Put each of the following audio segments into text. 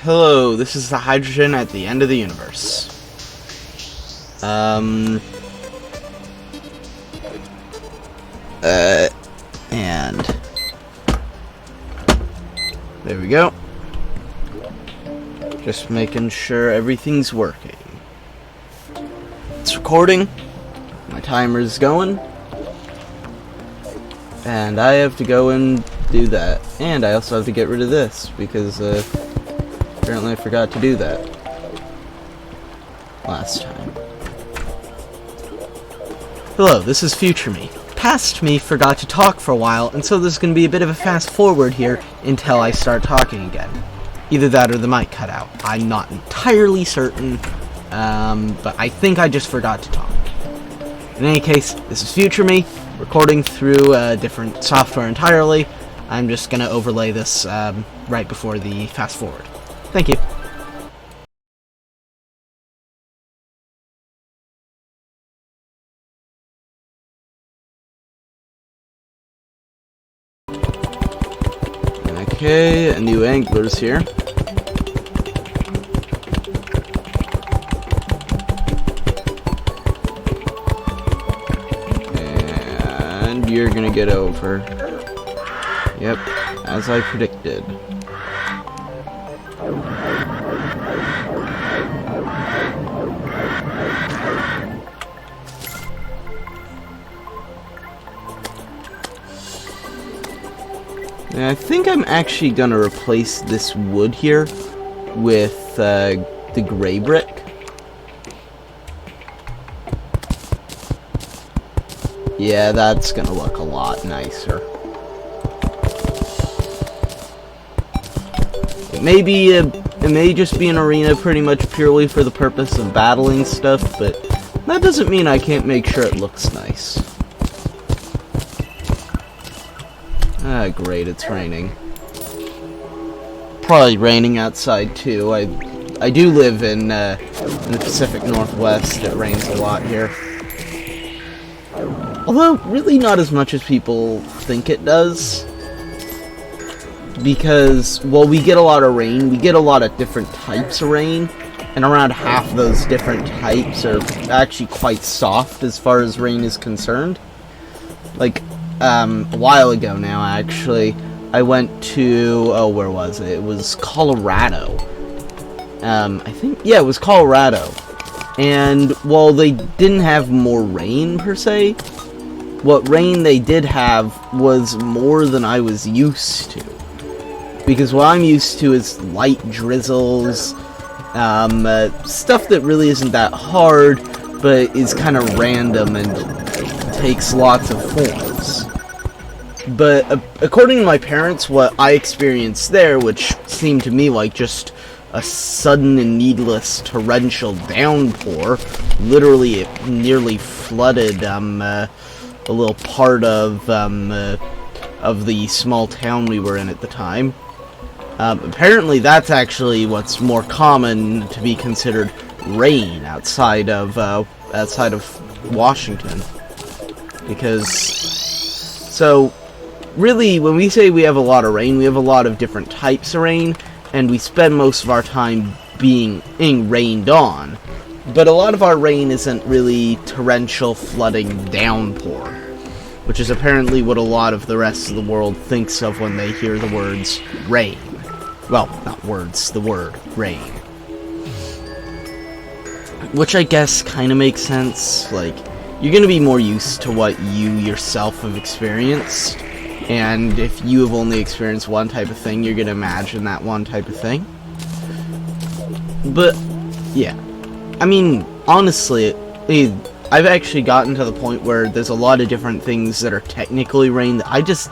Hello, this is the hydrogen at the end of the universe. And there we go. Just making sure everything's working. It's recording. My timer's going. And I have to go and do that. And I also have to get rid of this because apparently I forgot to do that last time. Hello, this is future me. Past me forgot to talk for a while, and so there's going to be a bit of a fast forward here until I start talking again. Either that or the mic cut out. I'm not entirely certain, but I think I just forgot to talk. In any case, this is future me, recording through different software entirely. I'm just going to overlay this right before the fast forward. Thank you. Okay, a new angler's here. And you're gonna get over. Yep, as I predicted. And I think I'm actually gonna replace this wood here with the gray brick. Yeah, that's gonna look a lot nicer. It may just be an arena pretty much purely for the purpose of battling stuff, but that doesn't mean I can't make sure it looks nice. Ah, great, it's raining. Probably raining outside, too. I do live in the Pacific Northwest. It rains a lot here. Although, really not as much as people think it does. Because, well, we get a lot of rain. We get a lot of different types of rain. And around half of those different types are actually quite soft as far as rain is concerned. Like, a while ago now, actually, I went to, where was it? It was Colorado. I think, yeah, it was Colorado. And while they didn't have more rain, per se, what rain they did have was more than I was used to. Because what I'm used to is light drizzles, stuff that really isn't that hard, but is kind of random and takes lots of forms. But according to my parents, what I experienced there, which seemed to me like just a sudden and needless torrential downpour, literally it nearly flooded a little part of the small town we were in at the time. Apparently that's actually what's more common to be considered rain outside of Washington. Because, so, really, when we say we have a lot of rain, we have a lot of different types of rain, and we spend most of our time being rained on. But a lot of our rain isn't really torrential flooding downpour, which is apparently what a lot of the rest of the world thinks of when they hear the words rain. Well, not words, the word rain. Which I guess kind of makes sense. Like, you're going to be more used to what you yourself have experienced. And if you have only experienced one type of thing, you're going to imagine that one type of thing. But, yeah. I mean, honestly, I've actually gotten to the point where there's a lot of different things that are technically rain that I just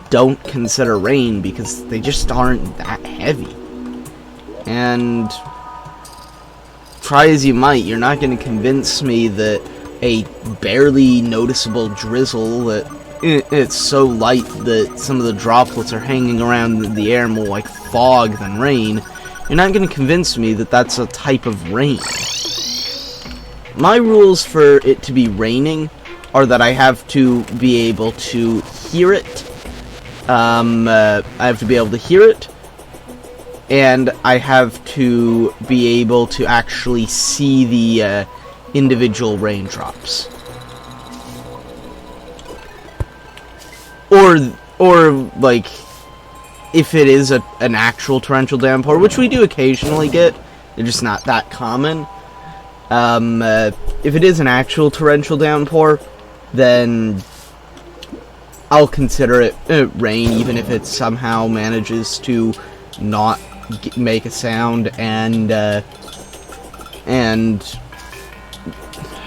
don't consider rain because they just aren't that heavy. And try as you might, you're not going to convince me that a barely noticeable drizzle that it's so light that some of the droplets are hanging around in the air more like fog than rain. You're not going to convince me that that's a type of rain. My rules for it to be raining are that I have to be able to hear it. I have to be able to hear it, and I have to be able to actually see the individual raindrops. Or like, if it is an actual torrential downpour, which we do occasionally get, they're just not that common. If it is an actual torrential downpour, then I'll consider it rain, even if it somehow manages to not make a sound and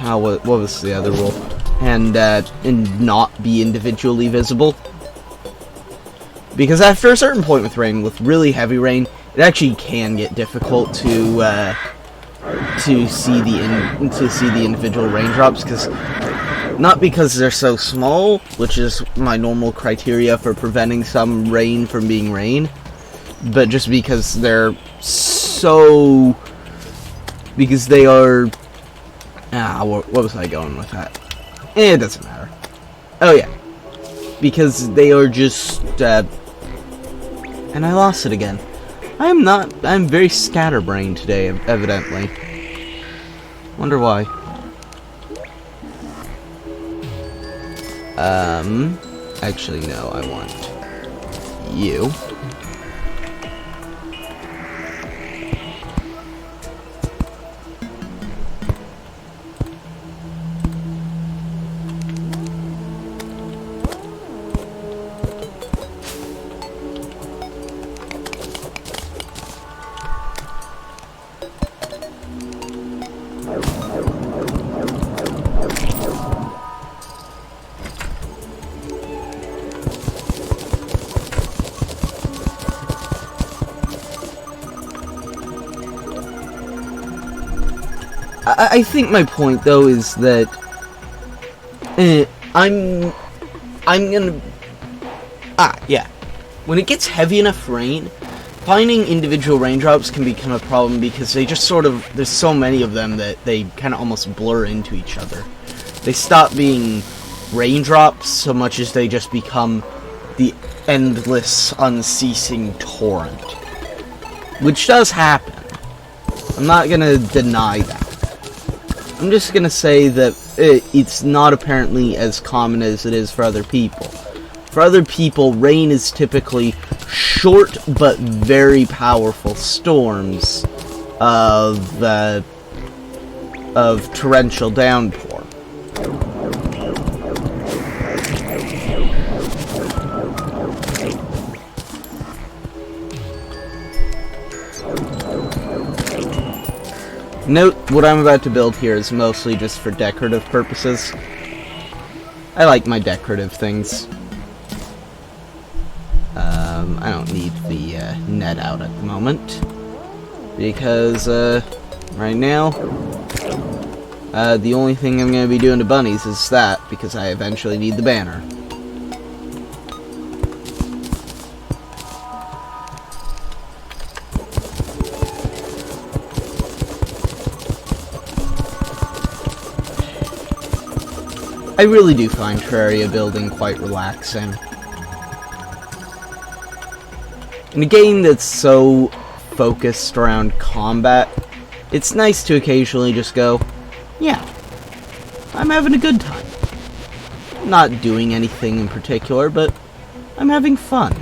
what was the other rule? And not be individually visible. Because after a certain point with rain, with really heavy rain, it actually can get difficult to see the individual raindrops, not because they're so small, which is my normal criteria for preventing some rain from being rain, but just because they are what was I going with that? It doesn't matter. Oh yeah, because they are just and I lost it again. I'm very scatterbrained today, evidently. Wonder why. Actually, no, I want you. I think my point, though, is that I'm gonna... yeah. When it gets heavy enough rain, finding individual raindrops can become a problem because they just sort of... There's so many of them that they kind of almost blur into each other. They stop being raindrops so much as they just become the endless, unceasing torrent. Which does happen. I'm not gonna deny that. I'm just gonna say that it's not apparently as common as it is for other people. For other people, rain is typically short but very powerful storms of torrential downpour. Note, what I'm about to build here is mostly just for decorative purposes. I like my decorative things. I don't need the net out at the moment, because right now, the only thing I'm going to be doing to bunnies is that, because I eventually need the banner. I really do find Terraria building quite relaxing. In a game that's so focused around combat, it's nice to occasionally just go, yeah, I'm having a good time. I'm not doing anything in particular, but I'm having fun.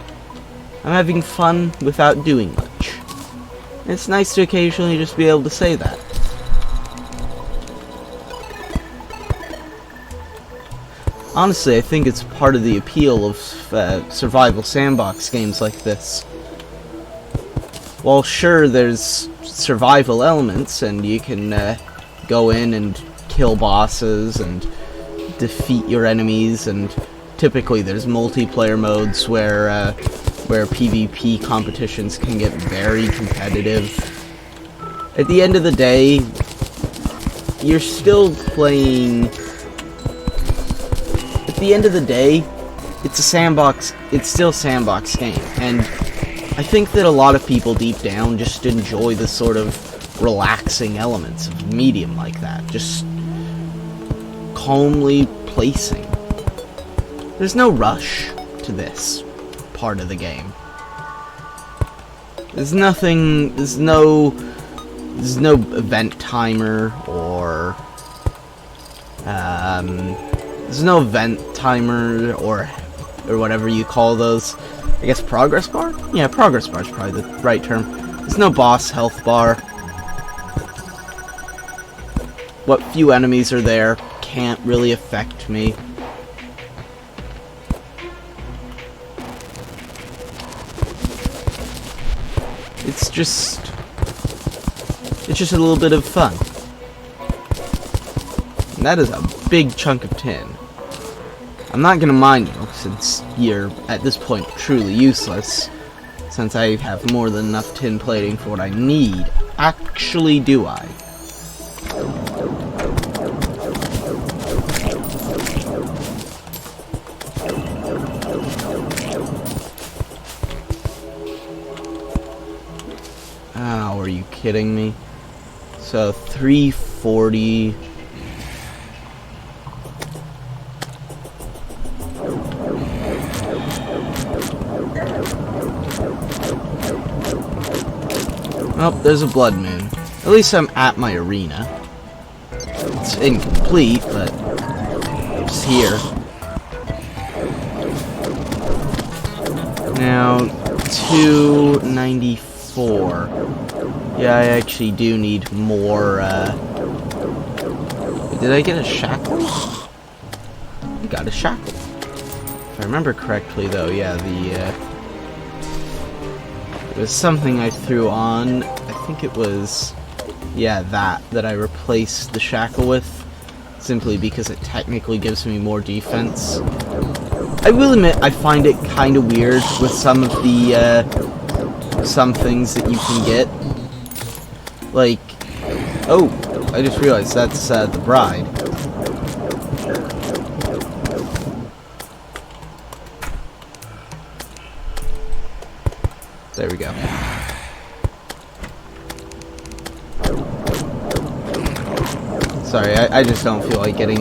I'm having fun without doing much. And it's nice to occasionally just be able to say that. Honestly, I think it's part of the appeal of survival sandbox games like this. While sure, there's survival elements, and you can go in and kill bosses and defeat your enemies, and typically there's multiplayer modes where PvP competitions can get very competitive. At the end of the day, you're still playing... At the end of the day, it's a sandbox, it's still a sandbox game, and I think that a lot of people deep down just enjoy the sort of relaxing elements of a medium like that, just calmly placing. There's no rush to this part of the game. There's nothing, there's no event timer or, there's no event timer or whatever you call those. I guess progress bar? Yeah, progress bar is probably the right term. There's no boss health bar. What few enemies are there can't really affect me. It's just a little bit of fun. And that is a big chunk of tin. I'm not gonna mind you, since you're, at this point, truly useless. Since I have more than enough tin plating for what I need. Actually, do I? Oh, are you kidding me? So, 340... Oh, there's a blood moon. At least I'm at my arena. It's incomplete, but it's here. Now, 294. Yeah, I actually do need more, Did I get a shackle? I got a shackle. If I remember correctly, though, yeah, it was something I threw on. I think it was, yeah, that I replaced the shackle with, simply because it technically gives me more defense. I will admit, I find it kind of weird with some of the, some things that you can get. Like, oh, I just realized that's, the bride. There we go. Sorry, I just don't feel like getting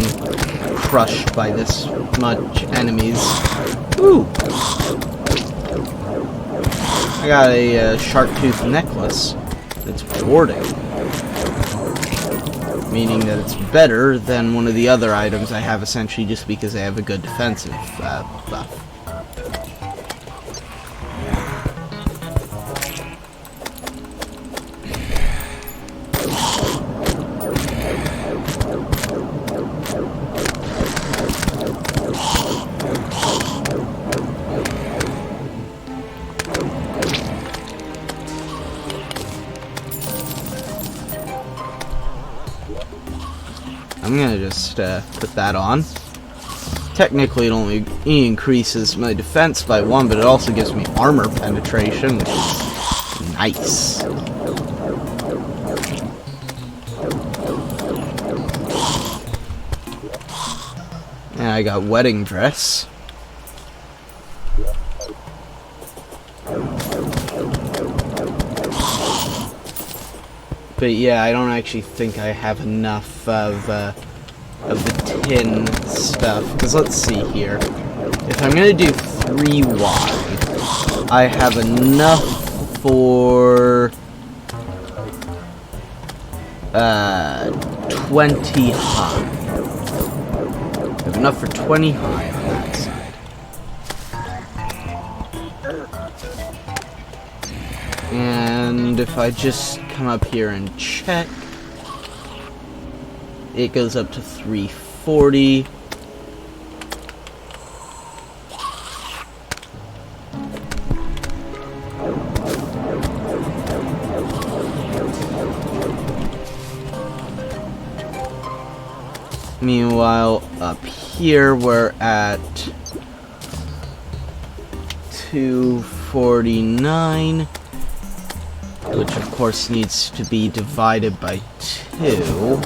crushed by this much enemies. Ooh! I got a shark tooth necklace that's warding. Meaning that it's better than one of the other items I have, essentially just because they have a good defensive buff. I'm gonna just put that on. Technically, it only increases my defense by 1, but it also gives me armor penetration, which is nice. And I got wedding dress. But yeah, I don't actually think I have enough of the tin stuff. Because let's see here. If I'm going to do 3 wide, I have enough for 20 high. I have enough for 20 high on that side. And if I just come up here and check, it goes up to 340. Meanwhile, up here we're at 249. Which of course needs to be divided by 2.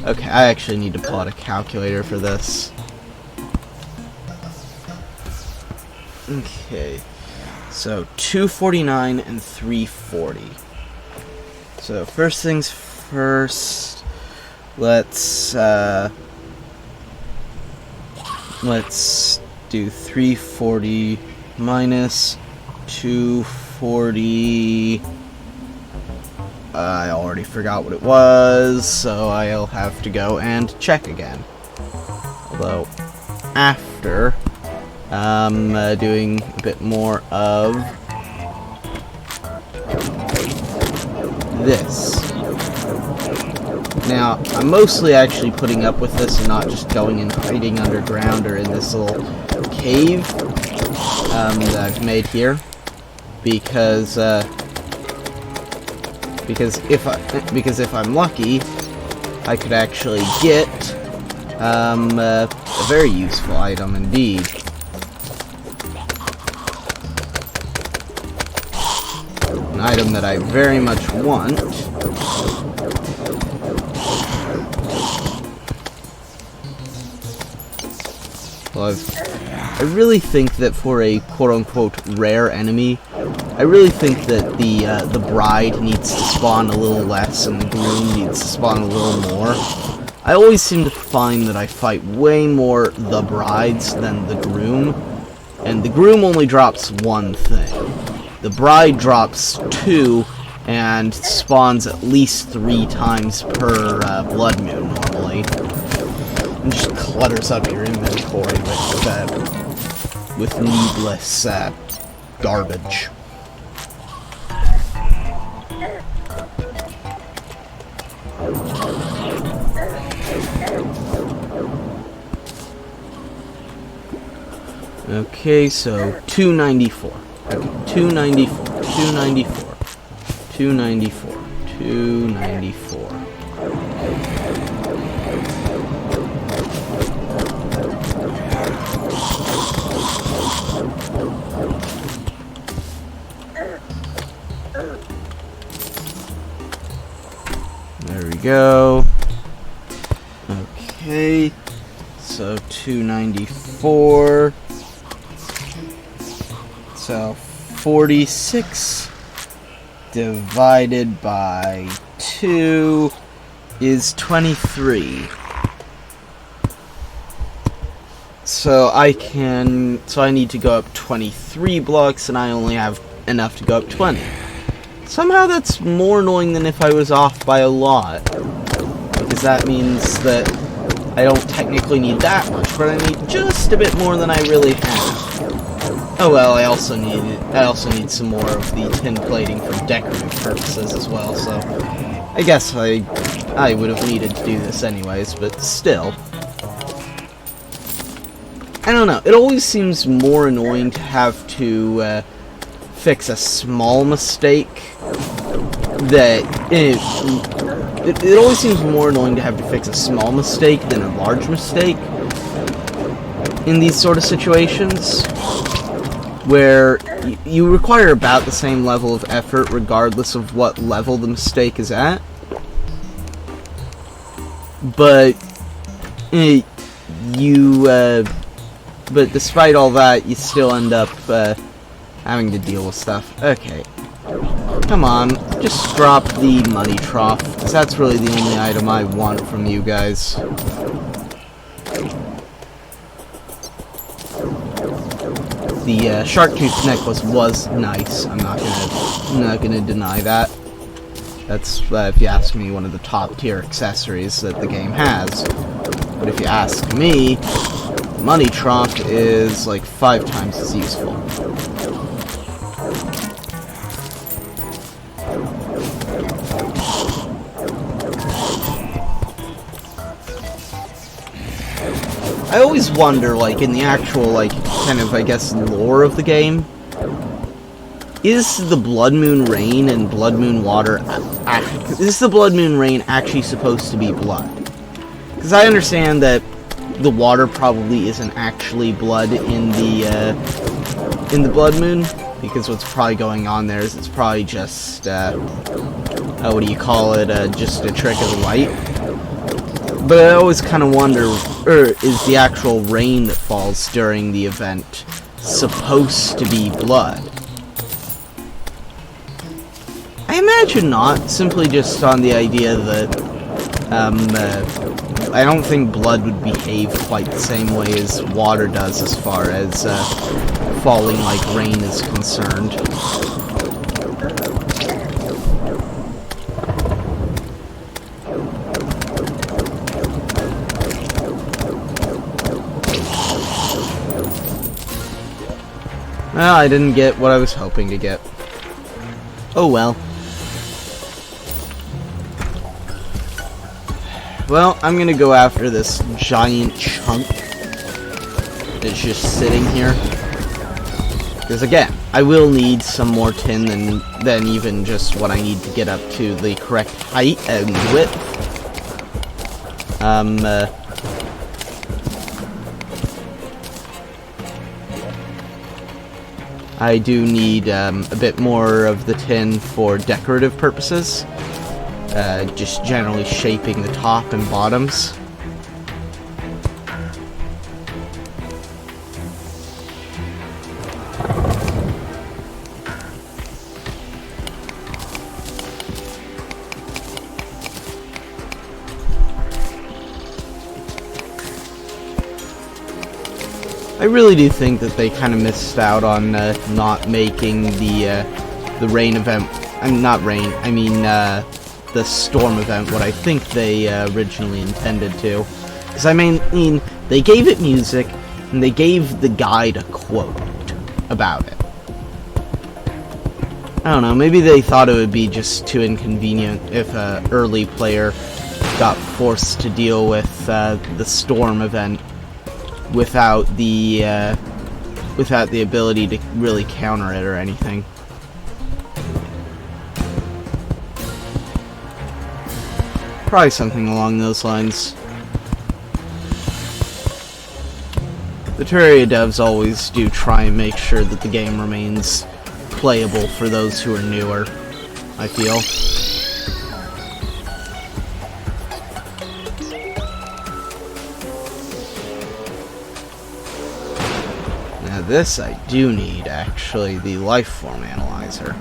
Okay, I actually need to pull out a calculator for this. Okay, so 249 and 340. So first things first, let's do 340 minus 240. 40... I already forgot what it was, so I'll have to go and check again. Although, after doing a bit more of this. Now, I'm mostly actually putting up with this and not just going and hiding underground or in this little cave that I've made here, because if I'm lucky, I could actually get a very useful item indeed. An item that I very much want. Well, I really think that for a quote-unquote rare enemy, I really think that the bride needs to spawn a little less and the groom needs to spawn a little more. I always seem to find that I fight way more the brides than the groom, and the groom only drops one thing. The bride drops 2 and spawns at least 3 times per blood moon normally. And just clutters up your inventory with needless garbage. Okay, so 294. Okay, 294, 294, 294, 294. There we go. Okay, so 294. So 46 divided by 2 is 23. So I need to go up 23 blocks and I only have enough to go up 20. Somehow that's more annoying than if I was off by a lot, because that means that I don't technically need that much, but I need just a bit more than I really have. Oh well, I also need some more of the tin plating for decorative purposes as well, so I guess I would have needed to do this anyways, but still. I don't know, it always seems more annoying to have to fix a small mistake that... It always seems more annoying to have to fix a small mistake than a large mistake in these sort of situations, where you require about the same level of effort regardless of what level the mistake is at. But but despite all that, you still end up having to deal with stuff. Okay. Come on, just drop the money trough, because that's really the only item I want from you guys. The shark tooth necklace was nice. I'm not gonna deny that. That's, if you ask me, one of the top tier accessories that the game has. But if you ask me, the money trough is like 5 times as useful. I always wonder, like, in the actual, like, kind of, I guess, lore of the game, is the Blood Moon Rain and Blood Moon Water, is the Blood Moon Rain actually supposed to be blood? Because I understand that the water probably isn't actually blood in the Blood Moon, because what's probably going on there is it's probably just, what do you call it, just a trick of the light. But I always kind of wonder, is the actual rain that falls during the event supposed to be blood? I imagine not, simply just on the idea that, I don't think blood would behave quite the same way as water does as far as, falling like rain is concerned. Well, I didn't get what I was hoping to get. Oh well. Well, I'm gonna go after this giant chunk that's just sitting here. Because again, I will need some more tin than even just what I need to get up to the correct height and width. I do need a bit more of the tin for decorative purposes. Just generally shaping the top and bottoms. I really do think that they kind of missed out on not making the rain event. Not rain. I mean the storm event. What I think they originally intended to. Because I mean, they gave it music and they gave the guide a quote about it. I don't know. Maybe they thought it would be just too inconvenient if an early player got forced to deal with the storm event without the ability to really counter it or anything. Probably something along those lines. The Terraria devs always do try and make sure that the game remains playable for those who are newer, I feel. Now this I do need, actually, the lifeform analyzer.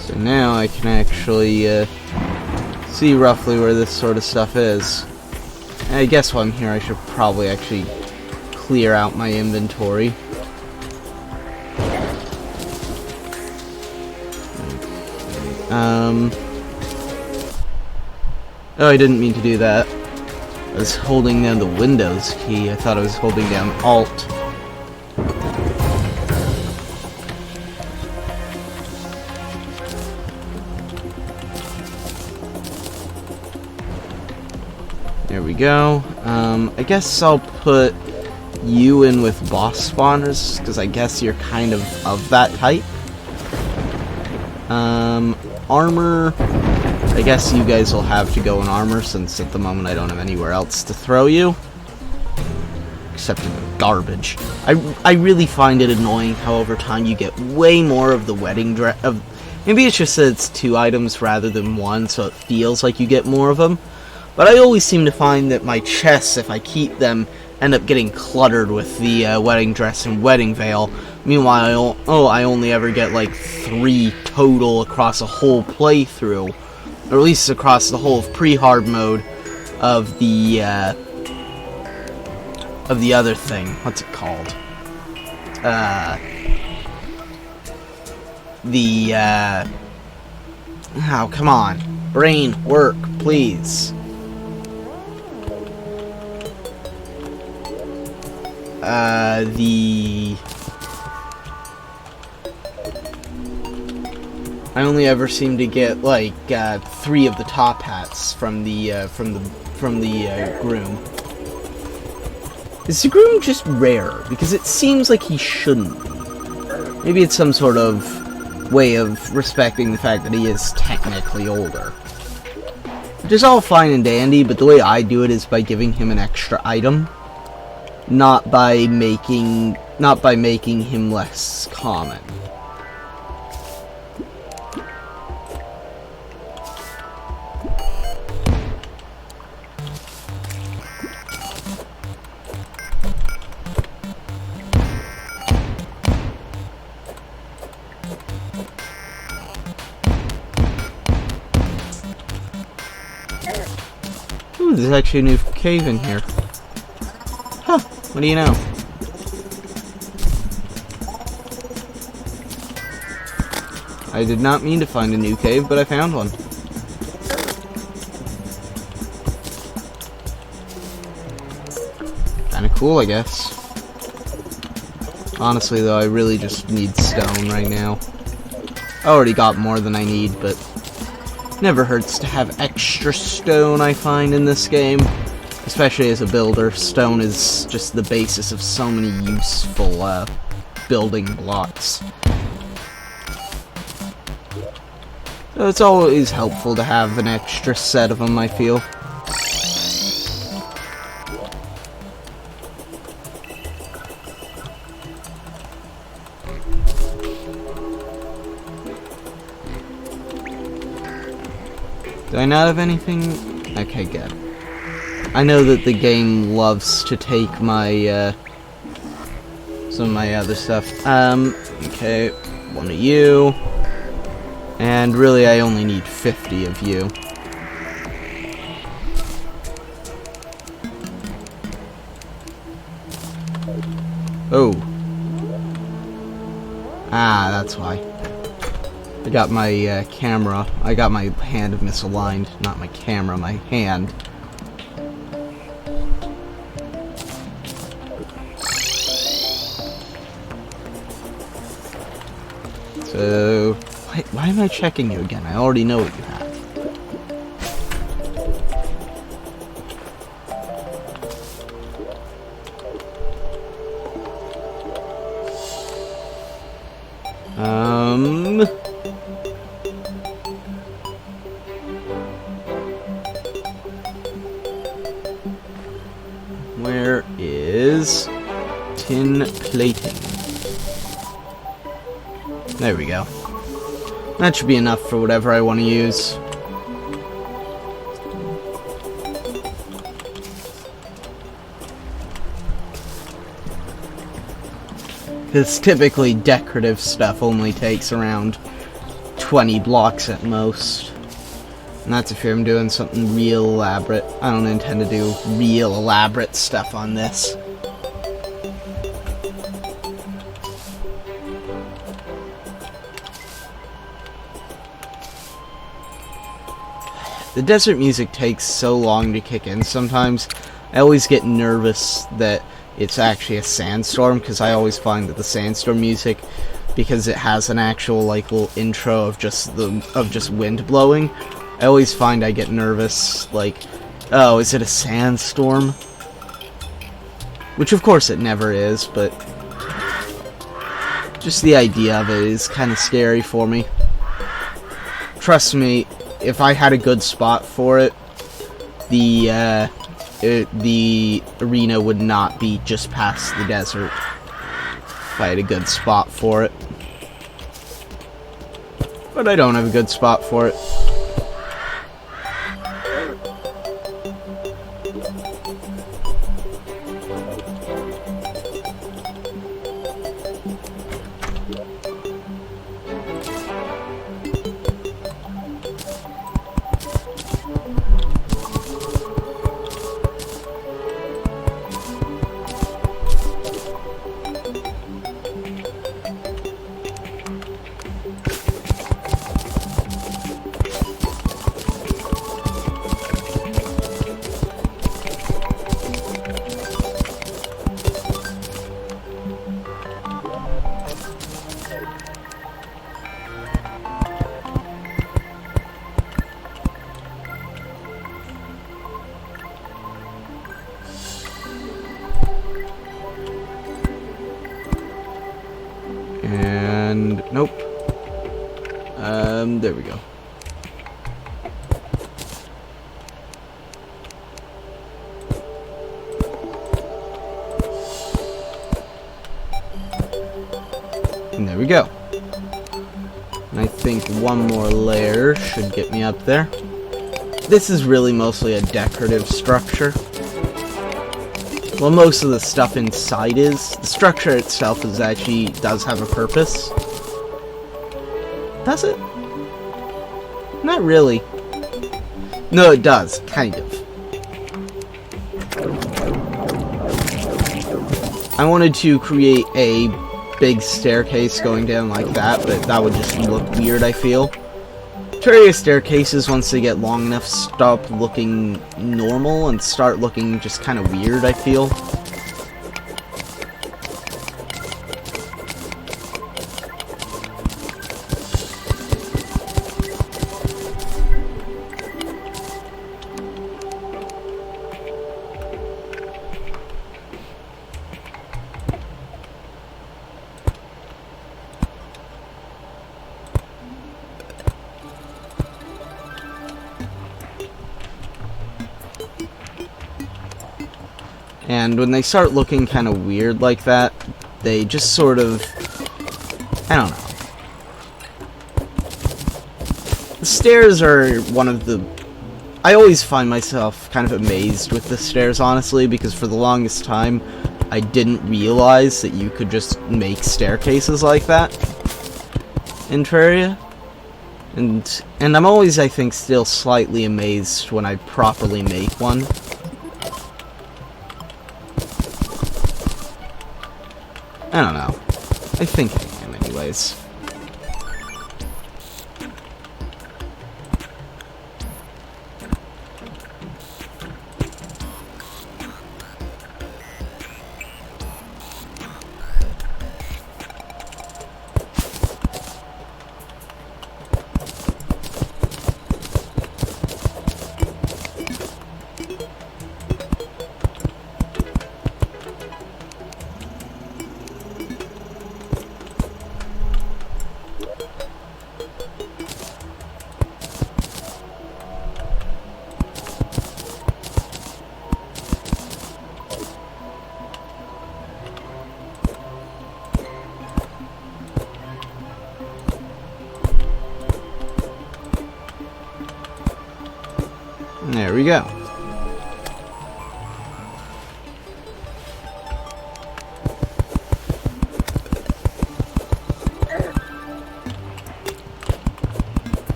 So now I can actually see roughly where this sort of stuff is. And I guess while I'm here I should probably actually clear out my inventory. Oh, I didn't mean to do that. I was holding down the Windows key. I thought I was holding down Alt. There we go. I guess I'll put you in with boss spawners, because I guess you're kind of that type. Armor, I guess you guys will have to go in armor, since at the moment I don't have anywhere else to throw you. Except in the garbage. I really find it annoying how over time you get way more of the wedding dress. Maybe it's just that it's 2 items rather than 1, so it feels like you get more of them. But I always seem to find that my chests, if I keep them, end up getting cluttered with the wedding dress and wedding veil. Meanwhile, I only ever get like 3 total across a whole playthrough, or at least across the whole of pre-hard mode of the other thing. What's it called? Oh, come on, brain, work, please. I only ever seem to get like 3 of the top hats from the groom. Is the groom just rare? Because it seems like he shouldn't be. Maybe it's some sort of way of respecting the fact that he is technically older. Which is all fine and dandy, but the way I do it is by giving him an extra item. Not by making him less common. Ooh, there's actually a new cave in here. Huh, what do you know? I did not mean to find a new cave, but I found one. Kinda cool, I guess. Honestly, though, I really just need stone right now. I already got more than I need, but never hurts to have extra stone, I find, in this game. Especially as a builder, stone is just the basis of so many useful building blocks. So it's always helpful to have an extra set of them, I feel. Do I not have anything? Okay, good. I know that the game loves to take my, some of my other stuff. Okay, one of you. And really, I only need 50 of you. Oh. Ah, that's why. I got my, camera. I got my hand misaligned. Not my camera, my hand. So, why am I checking you again? I already know what you have. Where is tin plating? There we go. That should be enough for whatever I want to use. Because typically decorative stuff only takes around 20 blocks at most. And that's if I'm doing something real elaborate. I don't intend to do real elaborate stuff on this. The desert music takes so long to kick in sometimes. I always get nervous that it's actually a sandstorm, because I always find that the sandstorm music, because it has an actual like little intro of just wind blowing, I always find I get nervous, like, oh, is it a sandstorm? Which of course it never is, but just the idea of it is kind of scary for me. Trust me, if I had a good spot for it, the arena would not be just past the desert. If I had a good spot for it. But I don't have a good spot for it. And nope. There we go. And there we go. And I think one more layer should get me up there. This is really mostly a decorative structure. Well, most of the stuff inside is. The structure itself does have a purpose. Does it? Not really. No, it does, kind of. I wanted to create a big staircase going down like that, but that would just look weird, I feel. Terraria staircases, once they get long enough, stop looking normal and start looking just kind of weird, I feel. And when they start looking kind of weird like that, they just sort of, I don't know. The stairs are one of the, I always find myself kind of amazed with the stairs, honestly, because for the longest time, I didn't realize that you could just make staircases like that in Terraria. And I'm always, I think, still slightly amazed when I properly make one. I don't know. I think I am, anyways. There we go.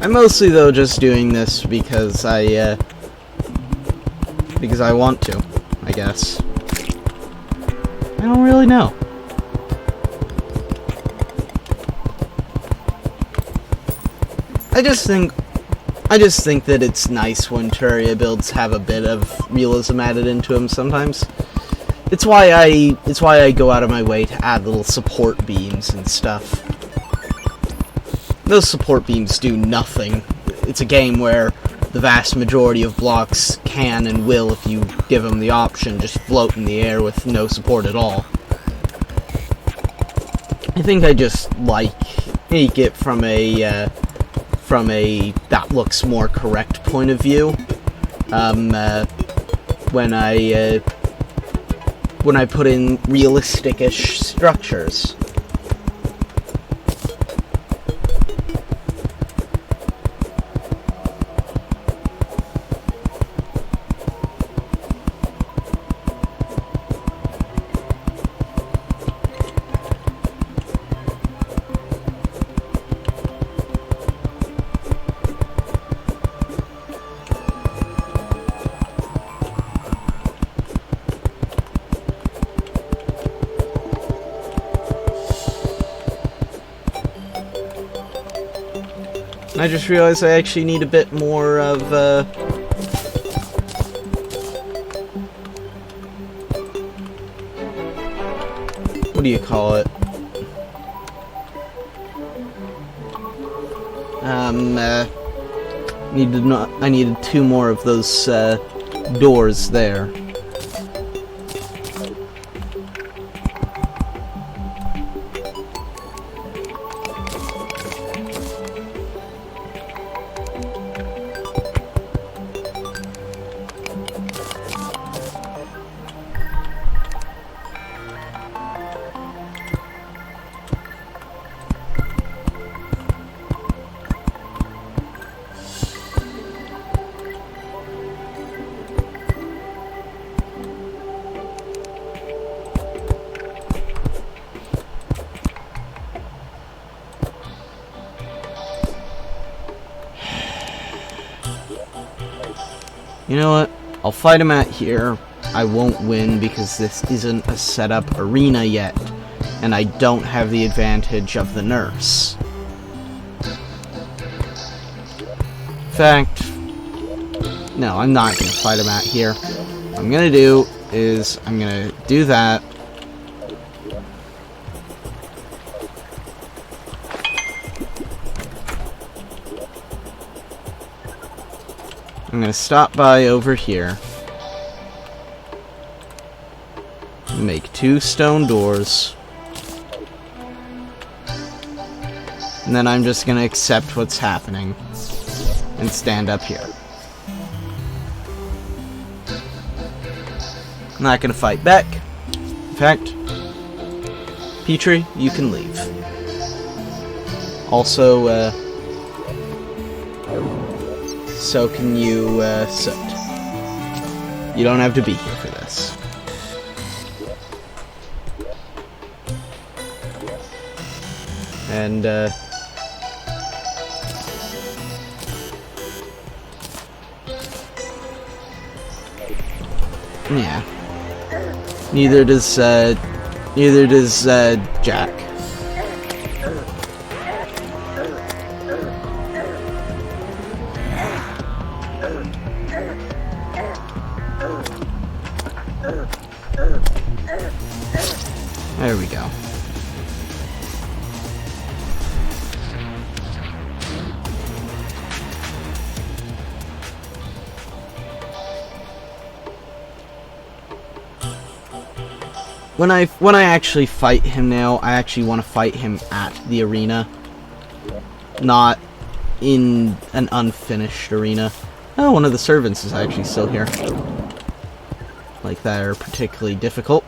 I'm mostly, though, just doing this because I want to, I guess. I don't really know. I just think that it's nice when Terraria builds have a bit of realism added into them sometimes. It's why I go out of my way to add little support beams and stuff. Those support beams do nothing. It's a game where the vast majority of blocks can and will, if you give them the option, just float in the air with no support at all. I think I just make it from a that looks more correct point of view. When I put in realistic-ish structures. I just realized I actually need a bit more of, what do you call it? I needed 2 more of those, doors there. You know what? I'll fight him at here. I won't win because this isn't a set-up arena yet, and I don't have the advantage of the nurse. In fact, no, I'm not going to fight him at here. What I'm going to do is I'm going to do that. I'm going to stop by over here. Make 2 stone doors. And then I'm just going to accept what's happening. And stand up here. I'm not going to fight back. In fact, Petrie, you can leave. Also, so can you, Soot. You don't have to be here for this. And, yeah. Neither does Jack. There we go. When I actually fight him now, I actually want to fight him at the arena, not in an unfinished arena. Oh, one of the servants is actually still here. Like, that are particularly difficult.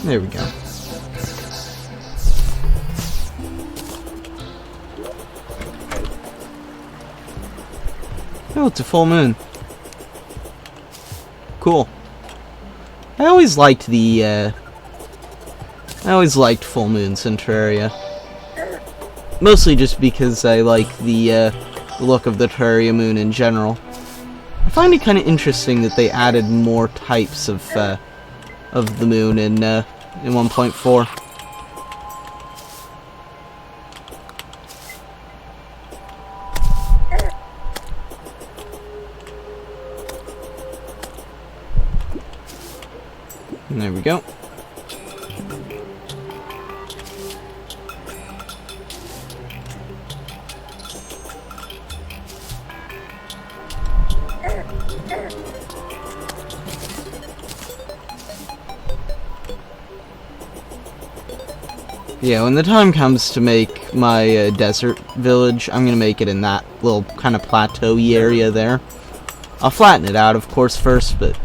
There we go. Oh, it's a full moon. Cool. I always liked full moons in Terraria. Mostly just because I like the look of the Terraria moon in general. I find it kind of interesting that they added more types of the moon in 1.4. And there we go. Yeah, when the time comes to make my desert village, I'm gonna make it in that little kind of plateau-y area there. I'll flatten it out, of course, first, but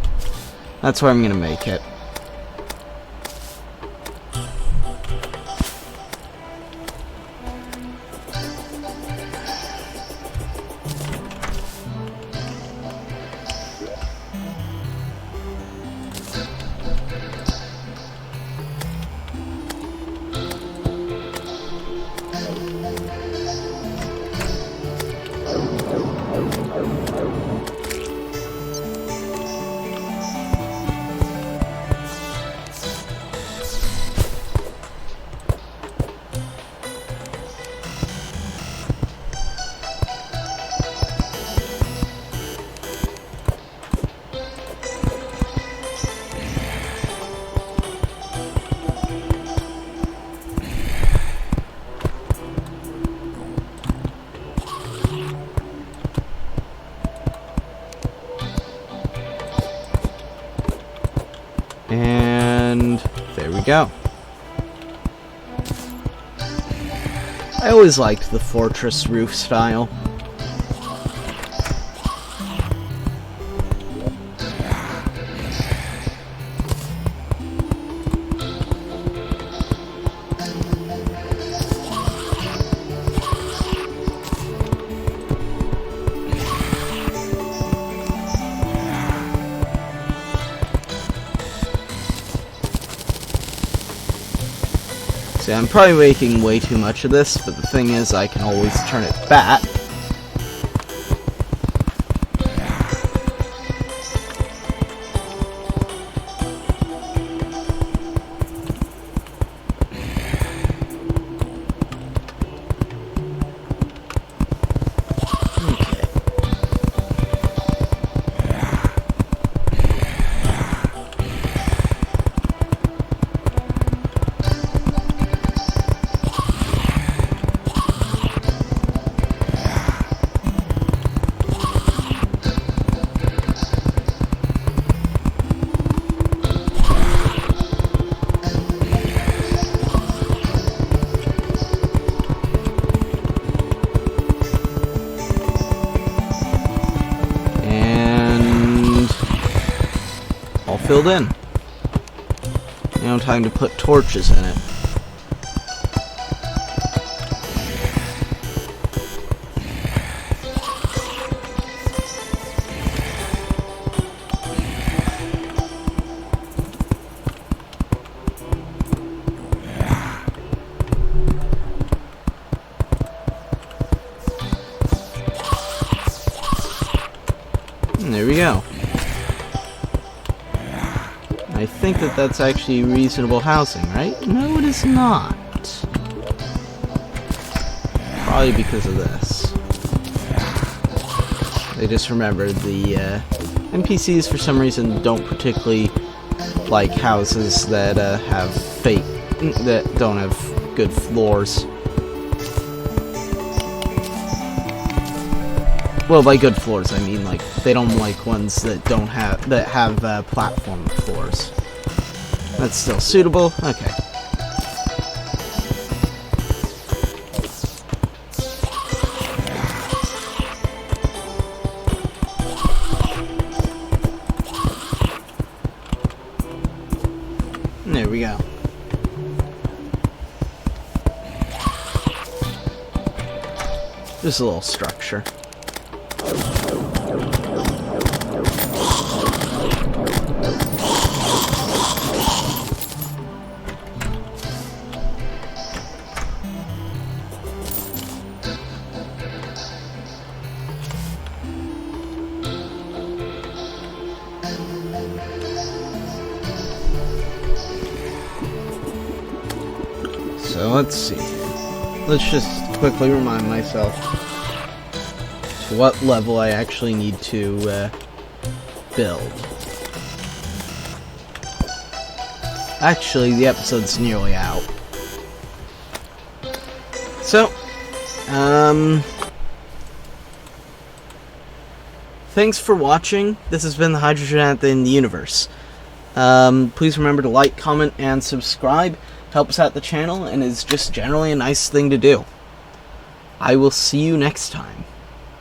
that's where I'm gonna make it. And there we go. I always liked the fortress roof style. See, I'm probably making way too much of this, but the thing is, I can always turn it back. Filled in. Now time to put torches in it. And there we go. I think that that's actually reasonable housing, right? No, it is not. Probably because of this. They just remembered the NPCs for some reason don't particularly like houses that have that don't have good floors. Well, by good floors, I mean like they don't like ones that have platform floors. That's still suitable. Okay. And there we go. Just a little structure. So let's see. Let's just quickly remind myself to what level I actually need to build. Actually, the episode's nearly out. So, thanks for watching. This has been the Hydrogen Anthem in the Universe. Please remember to like, comment, and subscribe. Helps out the channel and is just generally a nice thing to do. I will see you next time.